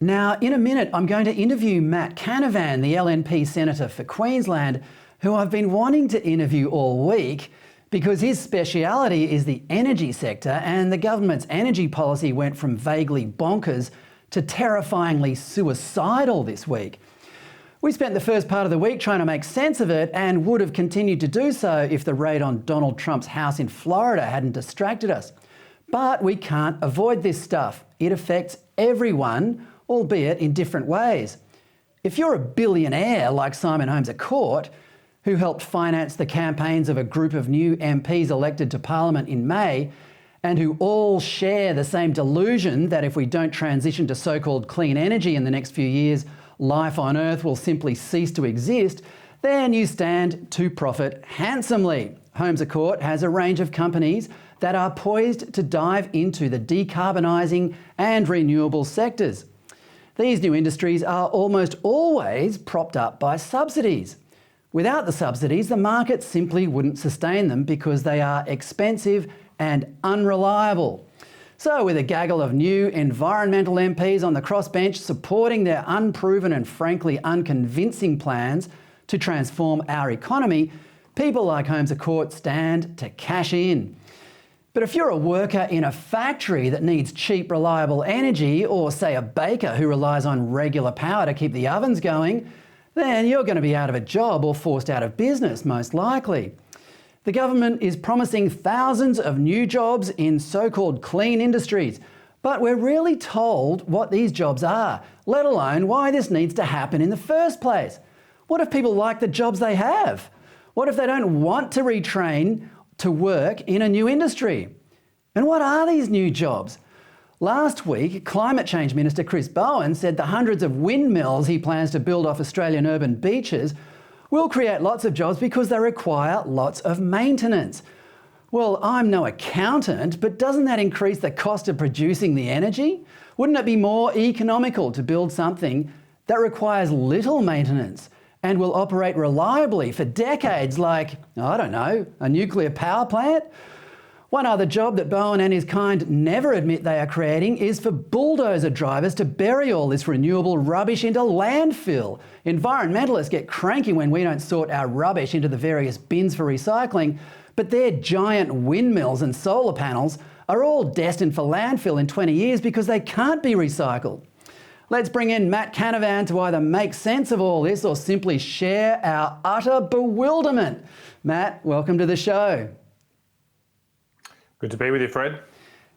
Now, in a minute, I'm going to interview Matt Canavan, the LNP Senator for Queensland, who I've been wanting to interview all week because his speciality is the energy sector, and the government's energy policy went from vaguely bonkers to terrifyingly suicidal this week. We spent the first part of the week trying to make sense of it and would have continued to do so if the raid on Donald Trump's house in Florida hadn't distracted us. But we can't avoid this stuff. It affects everyone, albeit in different ways. If you're a billionaire like Simon Holmes à Court, who helped finance the campaigns of a group of new MPs elected to Parliament in May, and who all share the same delusion that if we don't transition to so-called clean energy in the next few years, life on Earth will simply cease to exist, then you stand to profit handsomely. Holmes à Court has a range of companies that are poised to dive into the decarbonising and renewable sectors. These new industries are almost always propped up by subsidies. Without the subsidies, the market simply wouldn't sustain them because they are expensive and unreliable. So with a gaggle of new environmental MPs on the crossbench supporting their unproven and frankly unconvincing plans to transform our economy, people like Holmes à Court stand to cash in. But if you're a worker in a factory that needs cheap, reliable energy, or say a baker who relies on regular power to keep the ovens going, then you're going to be out of a job or forced out of business, most likely. The government is promising thousands of new jobs in so-called clean industries, but we're rarely told what these jobs are, let alone why this needs to happen in the first place. What if people like the jobs they have? What if they don't want to retrain to work in a new industry? And what are these new jobs? Last week, Climate Change Minister Chris Bowen said the hundreds of windmills he plans to build off Australian urban beaches will create lots of jobs because they require lots of maintenance. Well, I'm no accountant, but doesn't that increase the cost of producing the energy? Wouldn't it be more economical to build something that requires little maintenance and will operate reliably for decades, like, I don't know, a nuclear power plant? One other job that Bowen and his kind never admit they are creating is for bulldozer drivers to bury all this renewable rubbish into landfill. Environmentalists get cranky when we don't sort our rubbish into the various bins for recycling, but their giant windmills and solar panels are all destined for landfill in 20 years because they can't be recycled. Let's bring in Matt Canavan to either make sense of all this or simply share our utter bewilderment. Matt, welcome to the show. Good to be with you, Fred.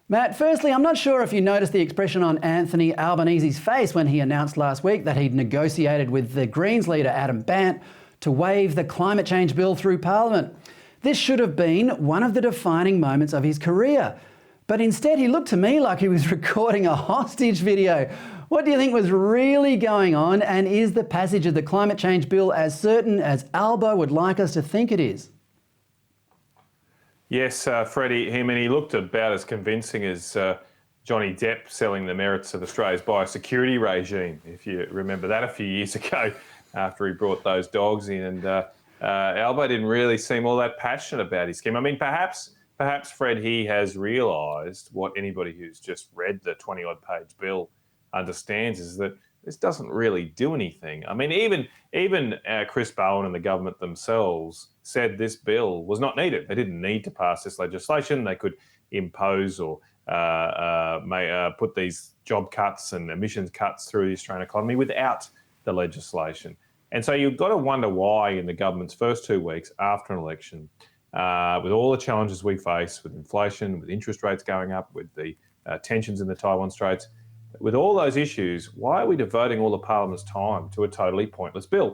Matt, firstly, I'm not sure if you noticed the expression on Anthony Albanese's face when he announced last week that he'd negotiated with the Greens leader Adam Bandt to waive the climate change bill through Parliament. This should have been one of the defining moments of his career. But instead, he looked to me like he was recording a hostage video. What do you think was really going on, and is the passage of the climate change bill as certain as Albo would like us to think it is? Yes, Freddie, he looked about as convincing as Johnny Depp selling the merits of Australia's biosecurity regime, if you remember that a few years ago after he brought those dogs in. And Albo didn't really seem all that passionate about his scheme. I mean, perhaps, Fred, he has realised what anybody who's just read the 20-odd page bill understands, is that this doesn't really do anything. I mean, even Chris Bowen and the government themselves said this bill was not needed. They didn't need to pass this legislation. They could impose or put these job cuts and emissions cuts through the Australian economy without the legislation. And so you've got to wonder why in the government's first 2 weeks after an election, with all the challenges we face with inflation, with interest rates going up, with the tensions in the Taiwan Straits, with all those issues, why are we devoting all of Parliament's time to a totally pointless bill?